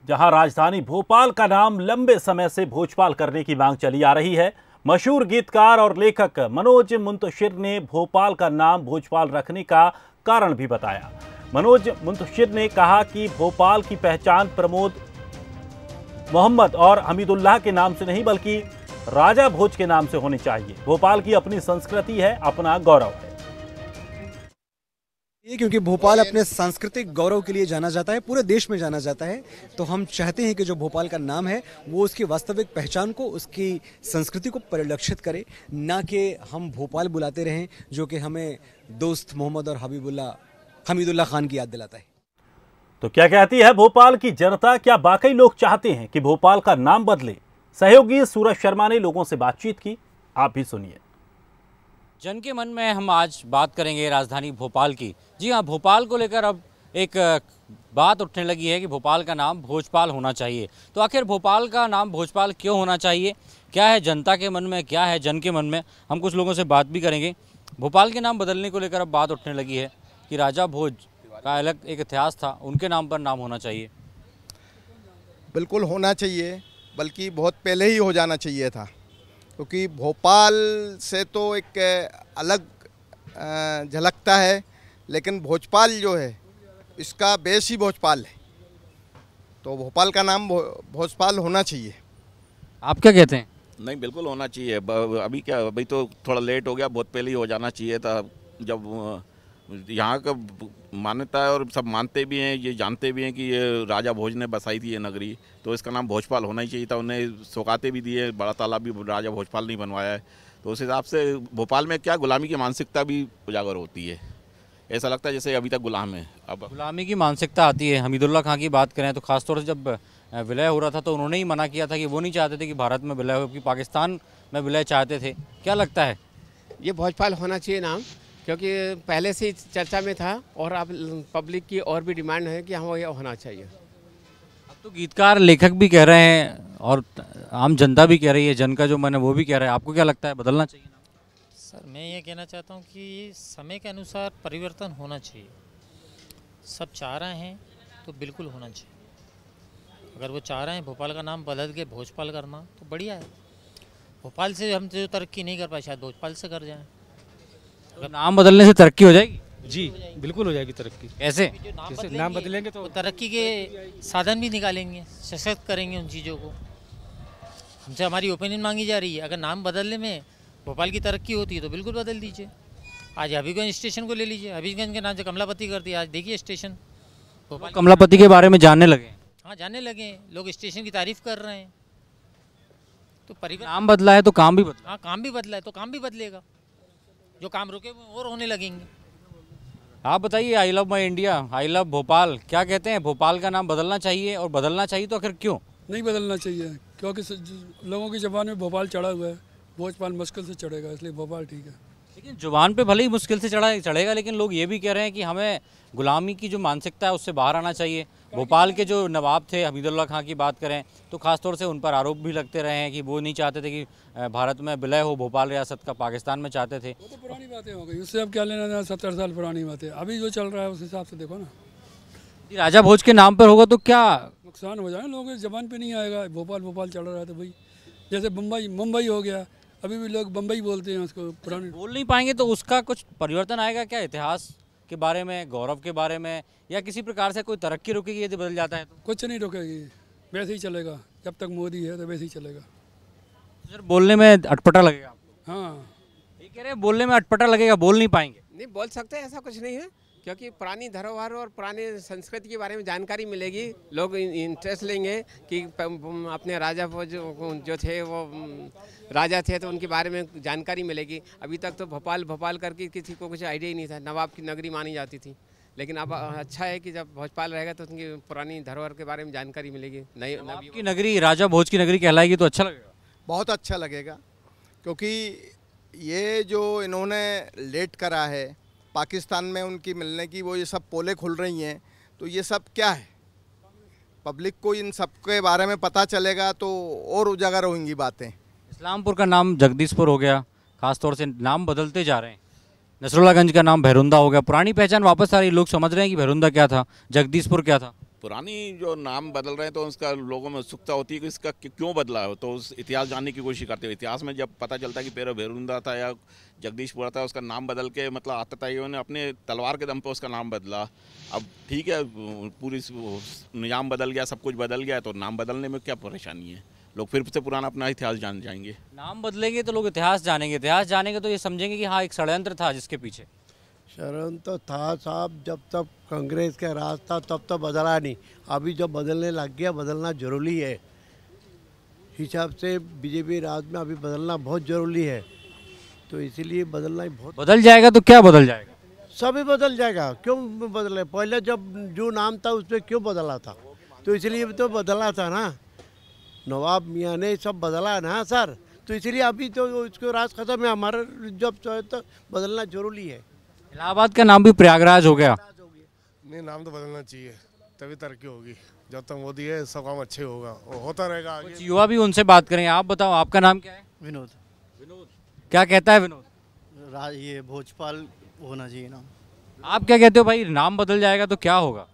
जहां राजधानी भोपाल का नाम लंबे समय से भोजपाल करने की मांग चली आ रही है। मशहूर गीतकार और लेखक मनोज मुंतशिर ने भोपाल का नाम भोजपाल रखने का कारण भी बताया। मनोज मुंतशिर ने कहा कि भोपाल की पहचान प्रमोद, मोहम्मद और हमीदुल्लाह के नाम से नहीं बल्कि राजा भोज के नाम से होनी चाहिए। भोपाल की अपनी संस्कृति है, अपना गौरव है। ये क्योंकि भोपाल अपने सांस्कृतिक गौरव के लिए जाना जाता है, पूरे देश में जाना जाता है, तो हम चाहते हैं कि जो भोपाल का नाम है वो उसकी वास्तविक पहचान को, उसकी संस्कृति को परिलक्षित करे, ना कि हम भोपाल बुलाते रहें जो कि हमें दोस्त मोहम्मद और हमीदुल्लाह खान की याद दिलाता है। तो क्या कहती है भोपाल की जनता? क्या वाकई लोग चाहते हैं कि भोपाल का नाम बदले? सहयोगी सूरज शर्मा ने लोगों से बातचीत की, आप भी सुनिए। जन के मन में हम आज बात करेंगे राजधानी भोपाल की। जी हाँ, भोपाल को लेकर अब एक बात उठने लगी है कि भोपाल का नाम भोजपाल होना चाहिए। तो आखिर भोपाल का नाम भोजपाल क्यों होना चाहिए? क्या है जनता के मन में, क्या है जन के मन में? हम कुछ लोगों से बात भी करेंगे। भोपाल के नाम बदलने को लेकर अब बात उठने लगी है कि राजा भोज का अलग एक इतिहास था, उनके नाम पर नाम होना चाहिए। बिल्कुल होना चाहिए, बल्कि बहुत पहले ही हो जाना चाहिए था, क्योंकि भोपाल से तो एक अलग झलकता है, लेकिन भोजपाल जो है इसका बेस ही भोजपाल है, तो भोपाल का नाम भोजपाल होना चाहिए। आप क्या कहते हैं? नहीं, बिल्कुल होना चाहिए। अभी तो थोड़ा लेट हो गया, बहुत पहले ही हो जाना चाहिए था। जब यहाँ का मान्यता है और सब मानते भी हैं, ये जानते भी हैं कि ये राजा भोज ने बसाई थी ये नगरी, तो इसका नाम भोजपाल होना ही चाहिए था। उन्हें सौगातें भी दी है, बड़ा तालाब भी राजा भोजपाल ने बनवाया है, तो उस हिसाब से भोपाल में क्या गुलामी की मानसिकता भी उजागर होती है। ऐसा लगता है जैसे अभी तक गुलाम है। अब गुलामी की मानसिकता आती है। हमीदुल्लाह खान की बात करें तो खासतौर से जब विलय हो रहा था तो उन्होंने ही मना किया था कि वो नहीं चाहते थे कि भारत में विलय हो, कि पाकिस्तान में विलय चाहते थे। क्या लगता है? ये भोजपाल होना चाहिए नाम, क्योंकि पहले से चर्चा में था और अब पब्लिक की और भी डिमांड है कि हाँ ये होना चाहिए। अब तो गीतकार, लेखक भी कह रहे हैं और आम जनता भी कह रही है, जन का जो मन है वो भी कह रहा है। आपको क्या लगता है, बदलना चाहिए? सर, मैं ये कहना चाहता हूँ कि समय के अनुसार परिवर्तन होना चाहिए। सब चाह रहे हैं तो बिल्कुल होना चाहिए। अगर वो चाह रहे हैं भोपाल का नाम बदल के भोजपाल करना तो बढ़िया है। भोपाल से हम जो तरक्की नहीं कर पाए, शायद भोजपाल से कर जाएं। अगर नाम बदलने से तरक्की हो जाएगी? जी बिल्कुल हो जाएगी तरक्की। कैसे? नाम बदलेंगे तो तरक्की के साधन भी निकालेंगे, सशक्त करेंगे उन चीज़ों को। हमसे हमारी ओपिनियन मांगी जा रही है। अगर नाम बदलने में भोपाल की तरक्की होती है तो बिल्कुल बदल दीजिए। आज हबीबगंज स्टेशन को ले लीजिए, हबीबगंज के नाम से कमलापति कर दिया, आज देखिए स्टेशन भोपाल। कमलापति के बारे में जानने लगे? हाँ, जानने लगे, लोग स्टेशन की तारीफ कर रहे हैं। तो परिवर्तन, नाम बदला है तो काम भी बदला। हाँ, काम भी बदला है तो काम भी बदलेगा। जो काम रुके वो और होने लगेंगे। आप बताइए, I love my India, I love Bhopal, क्या कहते हैं? भोपाल का नाम बदलना चाहिए, और बदलना चाहिए तो आखिर क्यों? नहीं बदलना चाहिए, क्योंकि लोगों की जबान में भोपाल चढ़ा हुआ है। भोजपाल मुश्किल से चढ़ेगा, इसलिए भोपाल ठीक है। लेकिन जुबान पे भले ही मुश्किल से चढ़ेगा, लेकिन लोग ये भी कह रहे हैं कि हमें गुलामी की जो मानसिकता है उससे बाहर आना चाहिए। भोपाल के जो नवाब थे, हमीदुल्लाह खान की बात करें तो खासतौर से उन पर आरोप भी लगते रहे हैं कि वो नहीं चाहते थे कि भारत में विलय हो भोपाल रियासत का, पाकिस्तान में चाहते थे। वो तो पुरानी बातें हो गई, उससे अब क्या लेना देना, 70 साल पुरानी बातें। अभी जो चल रहा है उस हिसाब से देखो ना। राजा भोज के नाम पर होगा तो क्या नुकसान हो जाए, लोगों की जबान पे नहीं आएगा। भोपाल चल रहा है तो भाई, जैसे मुंबई हो गया, अभी भी लोग बम्बई बोलते हैं उसको। पुराने बोल नहीं पाएंगे तो उसका कुछ परिवर्तन आएगा क्या? इतिहास के बारे में, गौरव के बारे में, या किसी प्रकार से कोई तरक्की रुकेगी यदि बदल जाता है तो? कुछ नहीं रुकेगी, वैसे ही चलेगा। जब तक मोदी है तो वैसे ही चलेगा। सर, बोलने में अटपटा लगेगा? हाँ, ये कह रहे हैं बोलने में अटपटा लगेगा, बोल नहीं पाएंगे। नहीं बोल सकते, ऐसा कुछ नहीं है, क्योंकि पुरानी धरोहर और पुराने संस्कृति के बारे में जानकारी मिलेगी। लोग इंटरेस्ट लेंगे कि अपने राजा जो थे वो राजा थे, तो उनके बारे में जानकारी मिलेगी। अभी तक तो भोपाल करके किसी को कुछ आइडिया ही नहीं था। नवाब की नगरी मानी जाती थी, लेकिन अब अच्छा है कि जब भोजपाल रहेगा तो उनकी पुरानी धरोहर के बारे में जानकारी मिलेगी। नई की नगरी, राजा भोज की नगरी कहलाएगी तो अच्छा लगेगा। बहुत अच्छा लगेगा, क्योंकि ये जो इन्होंने लेट करा है पाकिस्तान में उनकी मिलने की, वो ये सब पोलें खुल रही हैं, तो ये सब क्या है? पब्लिक को इन सब के बारे में पता चलेगा तो और उजागर होंगी बातें। इस्लामपुर का नाम जगदीशपुर हो गया, खासतौर से नाम बदलते जा रहे हैं। नसरुल्लागंज का नाम भैरुंदा हो गया, पुरानी पहचान वापस आ रही। लोग समझ रहे हैं कि भैरुंदा क्या था, जगदीशपुर क्या था। पुरानी जो नाम बदल रहे हैं तो उसका लोगों में उत्सुकता होती है कि इसका क्यों बदला है, तो उस इतिहास जानने की कोशिश करते हैं। इतिहास में जब पता चलता है कि पेरो भेरुंदा था या जगदीशपुरा था, उसका नाम बदल के मतलब आता था, उन्होंने अपने तलवार के दम पे उसका नाम बदला। अब ठीक है, पूरी निजाम बदल गया, सब कुछ बदल गया, तो नाम बदलने में क्या परेशानी है, लोग फिर से पुराना अपना इतिहास जान जाएंगे। नाम बदलेंगे तो लोग इतिहास जानेंगे, इतिहास जानेंगे तो ये समझेंगे कि हाँ एक षड्यंत्र था जिसके पीछे। षड्यंत्र तो था साहब, जब तक कांग्रेस का राज था तब तक बदला नहीं, अभी जब बदलने लग गया बदलना जरूरी है। हिसाब से बीजेपी राज में अभी बदलना बहुत ज़रूरी है, तो इसीलिए बदलना ही बहुत। बदल जाएगा तो क्या बदल जाएगा? सभी बदल जाएगा, क्यों बदले? पहले जब जो नाम था उस पर क्यों बदला था, तो इसलिए तो बदला था ना, नवाब मियाँ ने सब बदला ना सर, तो इसलिए अभी तो उसको राज खत्म है, हमारा जब तो बदलना जरूरी है। इलाहाबाद का नाम भी प्रयागराज हो गया। नहीं, नाम तो बदलना चाहिए, तभी तरक्की होगी। जब तक मोदी है सब काम अच्छे होगा, वो होता रहेगा आगे। कुछ युवा भी उनसे बात करें। आप बताओ, आपका नाम क्या है? विनोद। विनोद क्या कहता है विनोद? ये भोजपाल होना चाहिए नाम। आप क्या कहते हो भाई, नाम बदल जाएगा तो क्या होगा?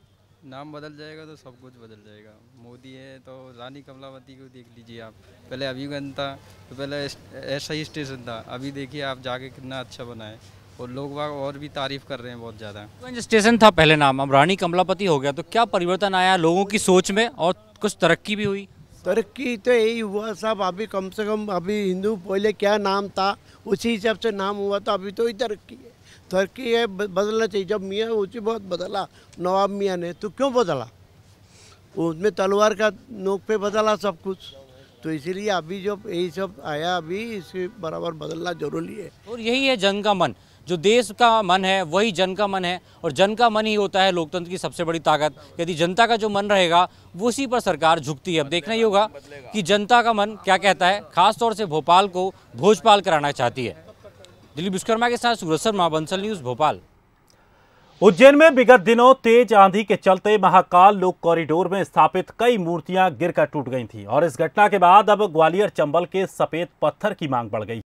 नाम बदल जाएगा तो सब कुछ बदल जाएगा। मोदी है तो रानी कमलावती को देख लीजिए आप, पहले अभिगंज था तो पहले ऐसा ही स्टेशन था, अभी देखिए आप जाके कितना अच्छा बना है, और लोग बाग और भी तारीफ कर रहे हैं बहुत ज़्यादा। स्टेशन था पहले नाम, अब रानी कमलापति हो गया, तो क्या परिवर्तन आया लोगों की सोच में और कुछ तरक्की भी हुई? तरक्की तो यही हुआ साहब, अभी कम से कम अभी हिंदू पहले क्या नाम था उसी हिसाब से नाम हुआ था, अभी तो ही तरक्की है। तरक्की है, बदलना चाहिए। जब मियाँ उसी बहुत बदला नवाब मियाँ ने, तो क्यों बदला? उसमें तलवार का नोक पे बदला सब कुछ, तो इसीलिए अभी जो यही सब आया अभी इसके बराबर बदलना जरूरी है। और यही है जन का मन, जो देश का मन है वही जन का मन है, और जन का मन ही होता है लोकतंत्र की सबसे बड़ी ताकत। यदि जनता का जो मन रहेगा वो उसी पर सरकार झुकती है। अब देखना ही होगा कि जनता का मन क्या कहता है। खासतौर से भोपाल को भोजपाल कराना चाहती है। दिलीप विश्वकर्मा के साथ सूरज शर्मा, बंसल न्यूज़, भोपाल। उज्जैन में विगत दिनों तेज आंधी के चलते महाकाल लोक कॉरिडोर में स्थापित कई मूर्तियां गिरकर टूट गई थीं, और इस घटना के बाद अब ग्वालियर चंबल के सफेद पत्थर की मांग बढ़ गई।